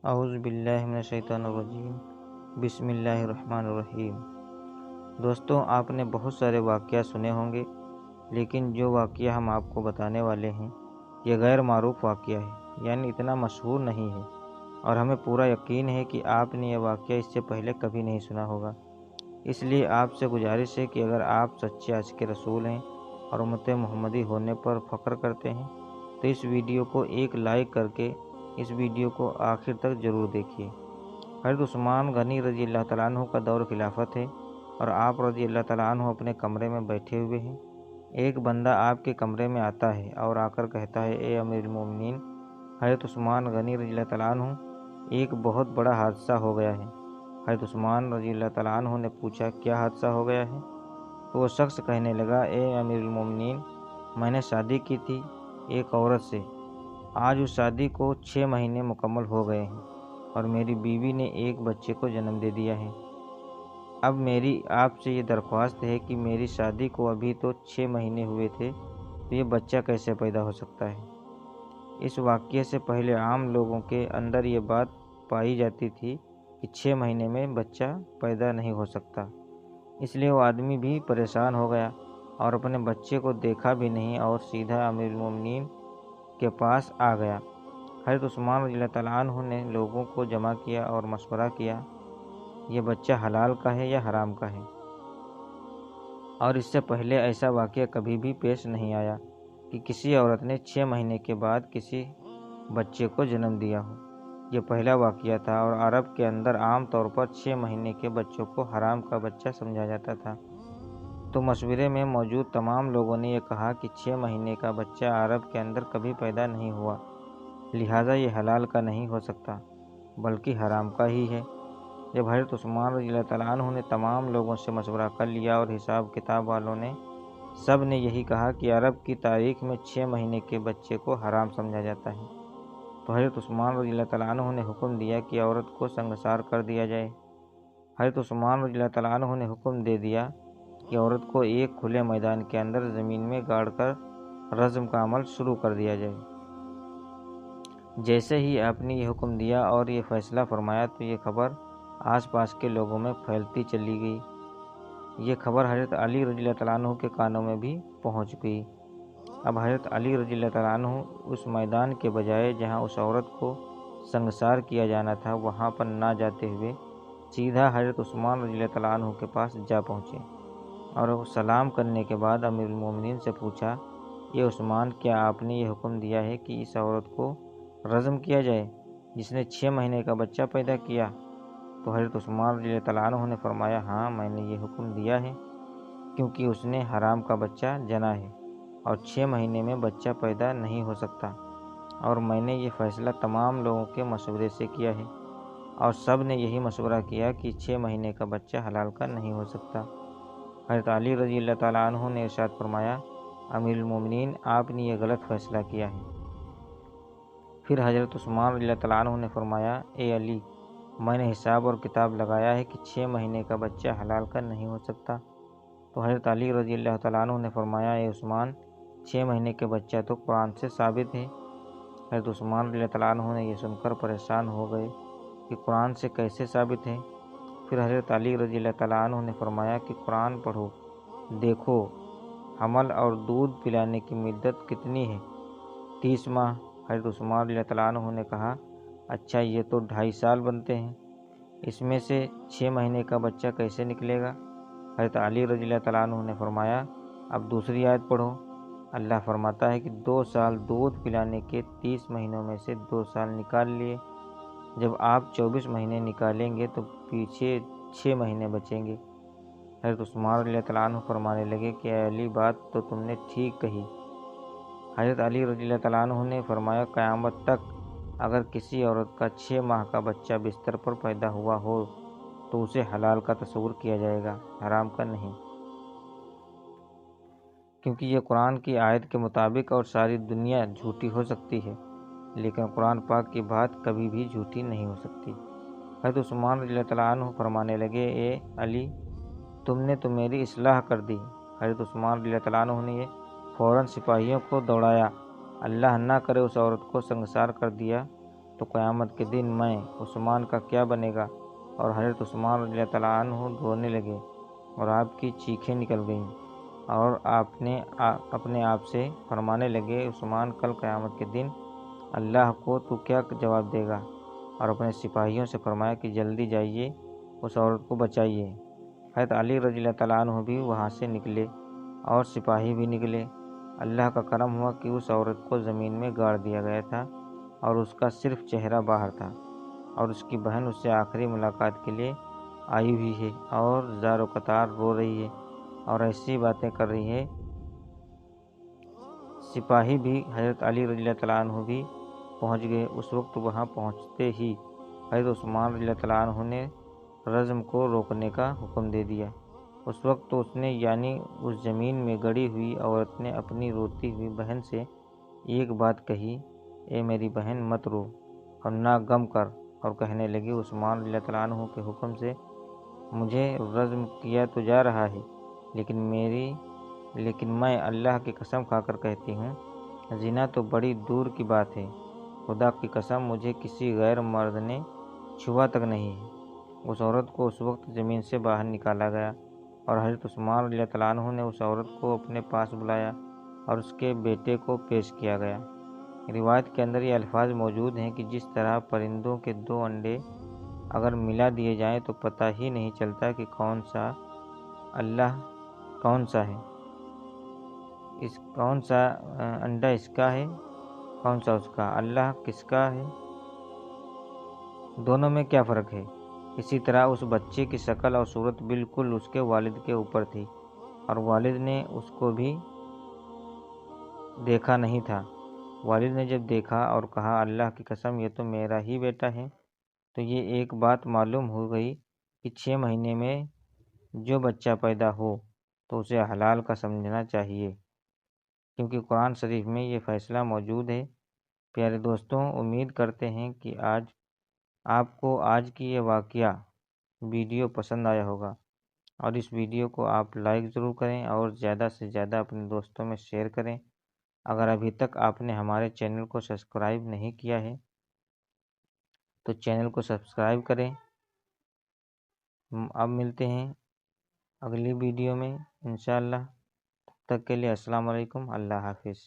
اعوذ باللہ من الشیطان الرجیم بسم اللہ الرحمن الرحیم۔ دوستوں، آپ نے بہت سارے واقعہ سنے ہوں گے، لیکن جو واقعہ ہم آپ کو بتانے والے ہیں یہ غیر معروف واقعہ ہے، یعنی اتنا مشہور نہیں ہے، اور ہمیں پورا یقین ہے کہ آپ نے یہ واقعہ اس سے پہلے کبھی نہیں سنا ہوگا۔ اس لیے آپ سے گزارش ہے کہ اگر آپ سچے عاشق رسول ہیں اور امت محمدی ہونے پر فخر کرتے ہیں تو اس ویڈیو کو ایک لائک کر کے اس ویڈیو کو آخر تک ضرور دیکھیے۔ حضرت عثمان غنی رضی اللہ تعالیٰ عنہ کا دور خلافت ہے اور آپ رضی اللہ تعالیٰ عنہ اپنے کمرے میں بیٹھے ہوئے ہیں۔ ایک بندہ آپ کے کمرے میں آتا ہے اور آ کر کہتا ہے، اے امیر المومنین حضرت عثمان غنی رضی اللہ تعالیٰ عنہ، ایک بہت بڑا حادثہ ہو گیا ہے۔ حضرت عثمان رضی اللہ تعالیٰ عنہ نے پوچھا، کیا حادثہ ہو گیا ہے؟ تو وہ شخص کہنے لگا، اے امیر المومنین، میں نے شادی کی تھی ایک عورت سے، آج اس شادی کو 6 مہینے مکمل ہو گئے ہیں اور میری بیوی نے ایک بچے کو جنم دے دیا ہے۔ اب میری آپ سے یہ درخواست ہے کہ میری شادی کو ابھی تو 6 مہینے ہوئے تھے، تو یہ بچہ کیسے پیدا ہو سکتا ہے؟ اس واقعے سے پہلے عام لوگوں کے اندر یہ بات پائی جاتی تھی کہ 6 مہینے میں بچہ پیدا نہیں ہو سکتا۔ اس لیے وہ آدمی بھی پریشان ہو گیا اور اپنے بچے کو دیکھا بھی نہیں اور سیدھا امیر المومنین کے پاس آ گیا۔ حضرت عثمان رضی اللہ تعالیٰ عنہ نے لوگوں کو جمع کیا اور مشورہ کیا، یہ بچہ حلال کا ہے یا حرام کا ہے؟ اور اس سے پہلے ایسا واقعہ کبھی بھی پیش نہیں آیا کہ کسی عورت نے 6 مہینے کے بعد کسی بچے کو جنم دیا ہو۔ یہ پہلا واقعہ تھا اور عرب کے اندر عام طور پر 6 مہینے کے بچوں کو حرام کا بچہ سمجھا جاتا تھا۔ تو مشورے میں موجود تمام لوگوں نے یہ کہا کہ 6 مہینے کا بچہ عرب کے اندر کبھی پیدا نہیں ہوا، لہٰذا یہ حلال کا نہیں ہو سکتا بلکہ حرام کا ہی ہے۔ جب حضرت عثمان رضی اللہ تعالیٰ عنہ نے تمام لوگوں سے مشورہ کر لیا اور حساب کتاب والوں نے سب نے یہی کہا کہ عرب کی تاریخ میں 6 مہینے کے بچے کو حرام سمجھا جاتا ہے، تو حضرت عثمان رضی اللہ تعالیٰ عنہ نے حکم دیا کہ عورت کو سنگسار کر دیا جائے۔ حضرت عثمان رضی اللہ تعالیٰ عنہ نے حکم دے دیا کہ عورت کو ایک کھلے میدان کے اندر زمین میں گاڑ کر رجم کا عمل شروع کر دیا جائے۔ جیسے ہی آپ نے یہ حکم دیا اور یہ فیصلہ فرمایا تو یہ خبر آس پاس کے لوگوں میں پھیلتی چلی گئی۔ یہ خبر حضرت علی رضی اللہ تعالیٰ عنہ کے کانوں میں بھی پہنچ گئی۔ اب حضرت علی رضی اللہ تعالیٰ عنہ اس میدان کے بجائے جہاں اس عورت کو سنگسار کیا جانا تھا وہاں پر نہ جاتے ہوئے سیدھا حضرت عثمان رضی اللہ تعالیٰ عنہ کے پاس جا پہنچے اور سلام کرنے کے بعد امیر المومنین سے پوچھا، یہ عثمان، کیا آپ نے یہ حکم دیا ہے کہ اس عورت کو رجم کیا جائے جس نے 6 مہینے کا بچہ پیدا کیا؟ تو حضرت عثمان رضی اللہ تعالیٰ عنہ نے فرمایا، ہاں، میں نے یہ حکم دیا ہے کیونکہ اس نے حرام کا بچہ جنا ہے اور 6 مہینے میں بچہ پیدا نہیں ہو سکتا، اور میں نے یہ فیصلہ تمام لوگوں کے مشورے سے کیا ہے اور سب نے یہی مشورہ کیا کہ 6 مہینے کا بچہ حلال کا نہیں ہو سکتا۔ حضرت علی رضی اللہ تعالیٰ عنہ نے ارشاد فرمایا، امیر المومنین، آپ نے یہ غلط فیصلہ کیا ہے۔ پھر حضرت عثمان رضی اللہ تعالیٰ عنہ نے فرمایا، اے علی، میں نے حساب اور کتاب لگایا ہے کہ 6 مہینے کا بچہ حلال کا نہیں ہو سکتا۔ تو حضرت علی رضی اللہ تعالیٰ عنہ نے فرمایا، اے عثمان، 6 مہینے کے بچہ تو قرآن سے ثابت ہے۔ حضرت عثمان رضی اللہ تعالیٰ عنہ نے یہ سن کر پریشان ہو گئے کہ قرآن سے کیسے ثابت ہے؟ پھر حضرت علی رضی اللہ تعالیٰ عنہ نے فرمایا کہ قرآن پڑھو، دیکھو حمل اور دودھ پلانے کی مدت کتنی ہے؟ 30 ماہ۔ حضرت عثمان رضی اللہ تعالیٰ عنہ نے کہا، اچھا، یہ تو 2.5 سال بنتے ہیں، اس میں سے 6 مہینے کا بچہ کیسے نکلے گا؟ حضرت علی رضی اللہ تعالیٰ عنہ نے فرمایا، اب دوسری آیت پڑھو۔ اللہ فرماتا ہے کہ 2 سال دودھ پلانے کے 30 مہینوں میں سے 2 سال نکال لیے، جب آپ 24 مہینے نکالیں گے تو پیچھے 6 مہینے بچیں گے۔ حضرت عثمان رضی اللہ تعالیٰ عنہ فرمانے لگے کہ اے علی، بات تو تم نے ٹھیک کہی۔ حضرت علی رضی اللہ تعالیٰ عنہ نے فرمایا، قیامت تک اگر کسی عورت کا 6 ماہ کا بچہ بستر پر پیدا ہوا ہو تو اسے حلال کا تصور کیا جائے گا، حرام کا نہیں، کیونکہ یہ قرآن کی آیت کے مطابق اور ساری دنیا جھوٹی ہو سکتی ہے لیکن قرآن پاک کی بات کبھی بھی جھوٹی نہیں ہو سکتی۔ حضرت عثمان رضی اللہ تعالیٰ عنہ فرمانے لگے، اے علی، تم نے تو میری اصلاح کر دی۔ حضرت عثمان رضی اللہ تعالیٰ عنہ نے فوراً سپاہیوں کو دوڑایا، اللہ نہ کرے اس عورت کو سنگسار کر دیا تو قیامت کے دن میں عثمان کا کیا بنے گا؟ اور حضرت عثمان رضی اللہ تعالیٰ عنہ رونے لگے اور آپ کی چیخیں نکل گئیں، اور آپ نے اپنے آپ سے فرمانے لگے، عثمان کل قیامت کے دن اللہ کو تو کیا جواب دے گا؟ اور اپنے سپاہیوں سے فرمایا کہ جلدی جائیے، اس عورت کو بچائیے۔ حضرت علی رضی اللہ تعالیٰ عنہ بھی وہاں سے نکلے اور سپاہی بھی نکلے۔ اللہ کا کرم ہوا کہ اس عورت کو زمین میں گاڑ دیا گیا تھا اور اس کا صرف چہرہ باہر تھا، اور اس کی بہن اس سے آخری ملاقات کے لیے آئی ہوئی ہے اور زار و قطار رو رہی ہے اور ایسی باتیں کر رہی ہے۔ سپاہی بھی حضرت علی رضی اللہ تعالیٰ عنہ بھی پہنچ گئے۔ اس وقت وہاں پہنچتے ہی حضرت عثمان رضی اللہ تعالیٰ عنہ نے رزم کو روکنے کا حکم دے دیا۔ اس وقت تو اس نے یعنی اس زمین میں گڑی ہوئی عورت نے اپنی روتی ہوئی بہن سے ایک بات کہی، اے میری بہن مت رو اور نہ غم کر، اور کہنے لگی، عثمان رضی اللہ تعالیٰ عنہ کے حکم سے مجھے رزم کیا تو جا رہا ہے، لیکن میں اللہ کی قسم کھا کر کہتی ہوں، زنا تو بڑی دور کی بات ہے، خدا کی قسم مجھے کسی غیر مرد نے چھوا تک نہیں ہے۔ اس عورت کو اس وقت زمین سے باہر نکالا گیا اور حضرت عثمان رضی اللہ تعالیٰ عنہ نے اس عورت کو اپنے پاس بلایا اور اس کے بیٹے کو پیش کیا گیا۔ روایت کے اندر یہ الفاظ موجود ہیں کہ جس طرح پرندوں کے دو انڈے اگر ملا دیے جائیں تو پتہ ہی نہیں چلتا کہ کون سا ہے، کون سا انڈا اس کا ہے، کون سا اس کا، اللہ کس کا ہے، دونوں میں کیا فرق ہے۔ اسی طرح اس بچے کی شکل اور صورت بالکل اس کے والد کے اوپر تھی، اور والد نے اس کو بھی دیکھا نہیں تھا۔ والد نے جب دیکھا اور کہا، اللہ کی قسم یہ تو میرا ہی بیٹا ہے، تو یہ ایک بات معلوم ہو گئی کہ 6 مہینے میں جو بچہ پیدا ہو تو اسے حلال کا سمجھنا چاہیے، کیونکہ قرآن شریف میں یہ فیصلہ موجود ہے۔ پیارے دوستوں، امید کرتے ہیں کہ آپ کو آج کی یہ واقعہ ویڈیو پسند آیا ہوگا، اور اس ویڈیو کو آپ لائک ضرور کریں اور زیادہ سے زیادہ اپنے دوستوں میں شیئر کریں۔ اگر ابھی تک آپ نے ہمارے چینل کو سبسکرائب نہیں کیا ہے تو چینل کو سبسکرائب کریں۔ اب ملتے ہیں اگلی ویڈیو میں انشاءاللہ، تب تک کے لیے السلام علیکم، اللہ حافظ۔